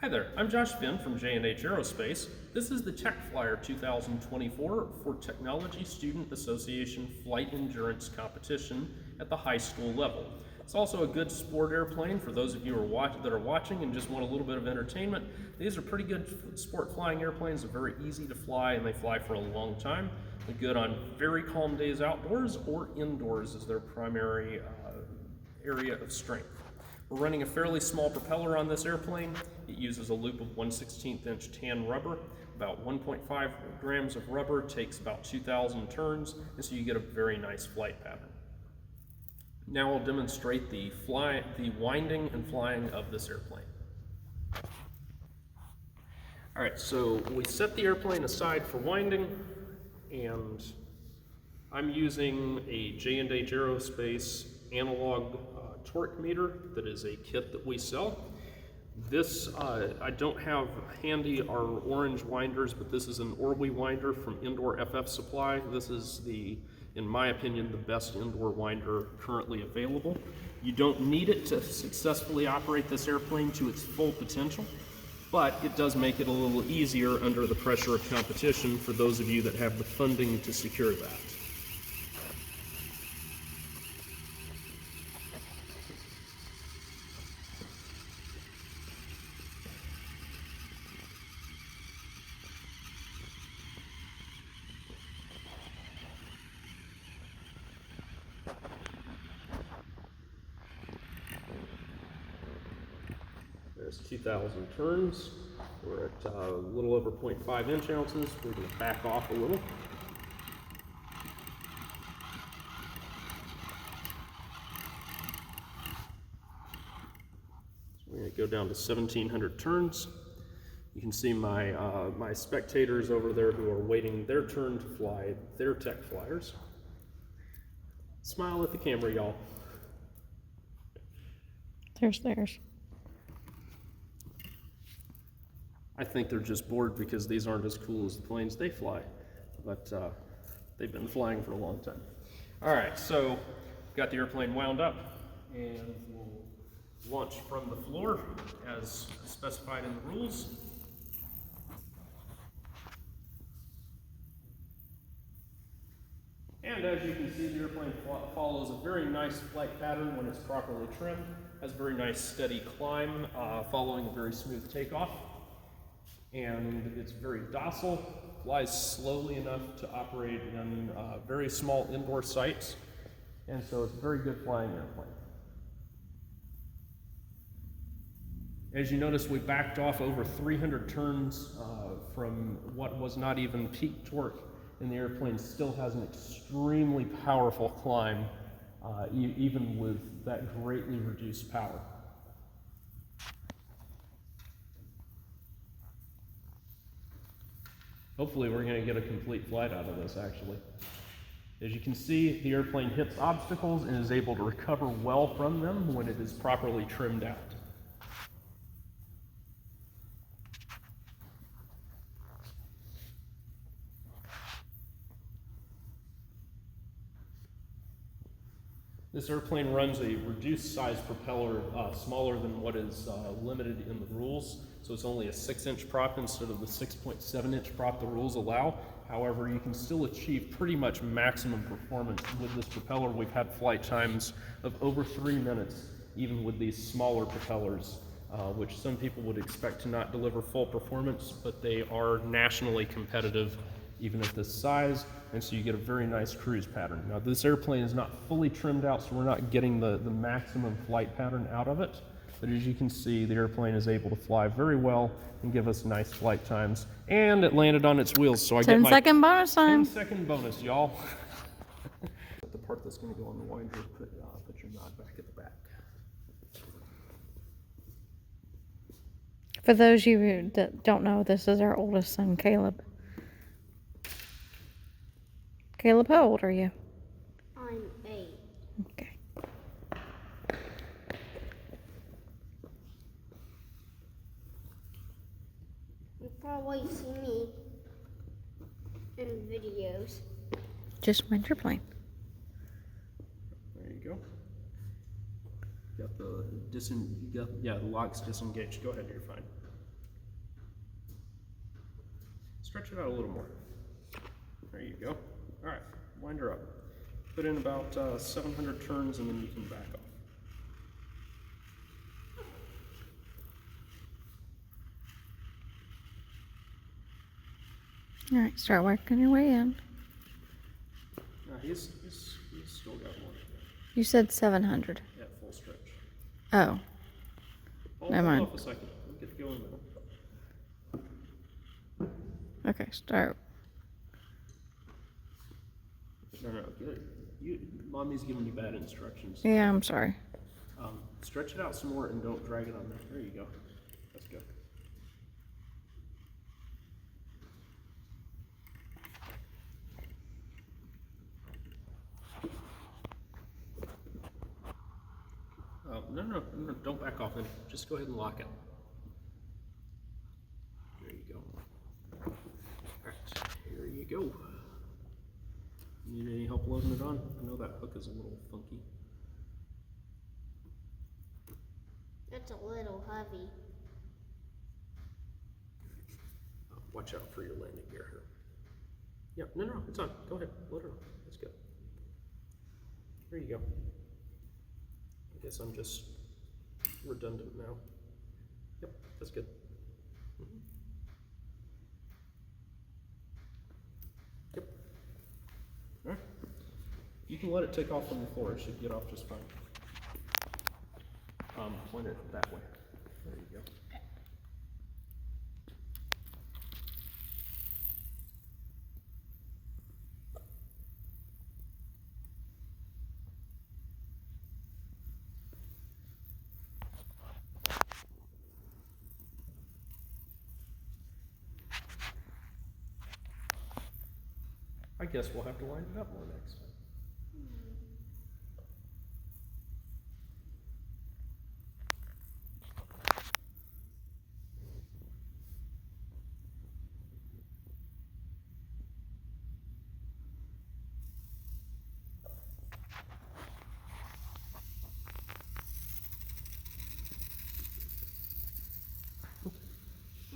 Hi there, I'm Josh Finn from J&H Aerospace. This is the Tech Flyer 2024 for Technology Student Association Flight Endurance Competition at the high school level. It's also a good sport airplane for those of you that are watching and just want a little bit of entertainment. These are pretty good sport flying airplanes. They're very easy to fly and they fly for a long time. They're good on very calm days outdoors or indoors as their primary area of strength. We're running a fairly small propeller on this airplane. It uses a loop of 1/16 inch tan rubber. About 1.5 grams of rubber takes about 2,000 turns, and so you get a very nice flight pattern. Now I'll demonstrate the winding and flying of this airplane. All right, so we set the airplane aside for winding, and I'm using a J&H Aerospace analog torque meter that is a kit that we sell. This, I don't have handy our orange winders, but this is an Orwe winder from Indoor FF Supply. This is in my opinion, the best indoor winder currently available. You don't need it to successfully operate this airplane to its full potential, but it does make it a little easier under the pressure of competition for those of you that have the funding to secure that. There's 2,000 turns. We're at a little over 0.5 inch ounces. We're going to back off a little. So we're going to go down to 1,700 turns. You can see my spectators over there who are waiting their turn to fly their Tech Flyers. Smile at the camera, y'all. There's theirs. I think they're just bored because these aren't as cool as the planes they fly, but they've been flying for a long time. All right, so got the airplane wound up, and we'll launch from the floor as specified in the rules. And as you can see, the airplane follows a very nice flight pattern when it's properly trimmed. Has a very nice steady climb following a very smooth takeoff. And it's very docile, flies slowly enough to operate in very small indoor sites, and so it's a very good flying airplane. As you notice, we backed off over 300 turns from what was not even peak torque, and the airplane still has an extremely powerful climb, even with that greatly reduced power. Hopefully we're going to get a complete flight out of this, actually. As you can see, the airplane hits obstacles and is able to recover well from them when it is properly trimmed out. This airplane runs a reduced size propeller, smaller than what is limited in the rules. So it's only a 6-inch prop instead of the 6.7-inch prop the rules allow. However, you can still achieve pretty much maximum performance with this propeller. We've had flight times of over 3 minutes, even with these smaller propellers, which some people would expect to not deliver full performance, but they are nationally competitive even at this size, and so you get a very nice cruise pattern. Now this airplane is not fully trimmed out, so we're not getting the maximum flight pattern out of it, but as you can see, the airplane is able to fly very well and give us nice flight times, and it landed on its wheels, so I get my 10-second bonus time. 10-second bonus, y'all. The part that's going to go on the winder, put your knot back at the back. For those of you that don't know, this is our oldest son, Caleb. Caleb, how old are you? I'm 8. Okay. You probably see me in videos. Just wind your plane. There you go. Got the the lock's disengaged. Go ahead, you're fine. Stretch it out a little more. There you go. All right, wind her up. Put in about 700 turns and then you can back off. All right, start working your way in. No, he's still got more You said 700. at full stretch. Oh, never mind. Hold off a second. We'll get going now. Okay, start. No, get it. Mommy's giving you bad instructions. Yeah, I'm sorry. Stretch it out some more and don't drag it on there. There you go. That's good. No, don't back off in. Just go ahead and lock it. There you go. Alright, here you go. Need any help loading it on? I know that hook is a little funky. That's a little heavy. Watch out for your landing gear here. Yep, no, it's on. Go ahead, load it on. That's good. There you go. I guess I'm just redundant now. Yep, that's good. Yep. All right. You can let it take off from the floor. It should get off just fine. Point it that way. There you go. I guess we'll have to line it up more next time.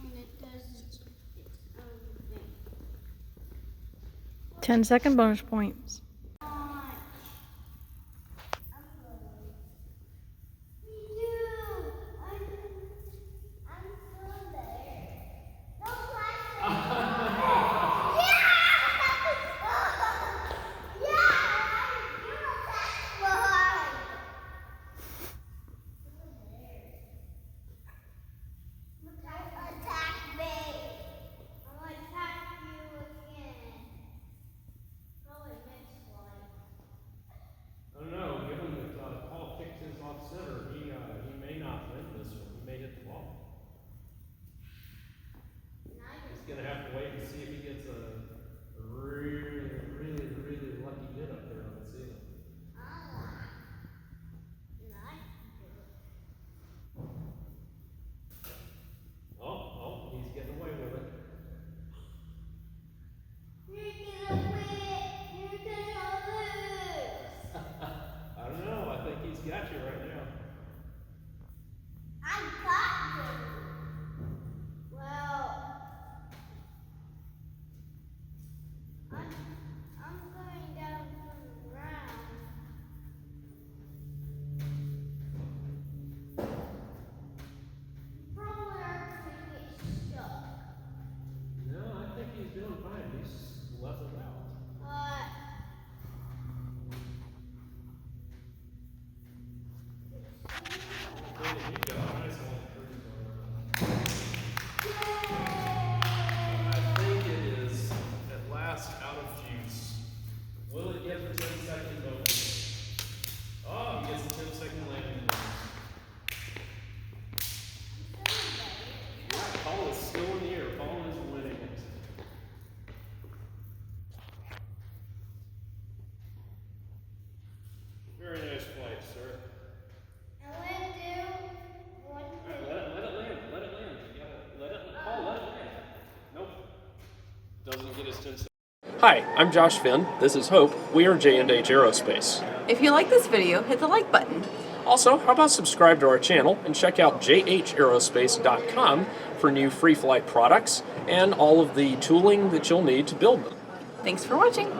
And it does its own thing. 10-second bonus points. Gonna have to wait and see if he gets a really lucky hit up there on the ceiling. Oh, he's getting away with it. I don't know. I think he's got you right now. He's doing fine. He's leveled out. You've got a nice long cruise on. I think it is at last out of juice. Will it get the 10-second bonus? Oh, he gets the 10-second landing bonus. Yeah, Paul is still in the air. Paul is winning it. Very nice flight, sir. Let it land. Let it land. You gotta let it land. Nope. Doesn't get his 10 seconds. Hi, I'm Josh Finn. This is Hope. We are J&H Aerospace. If you like this video, hit the like button. Also, how about subscribe to our channel and check out jhaerospace.com for new free flight products and all of the tooling that you'll need to build them. Thanks for watching.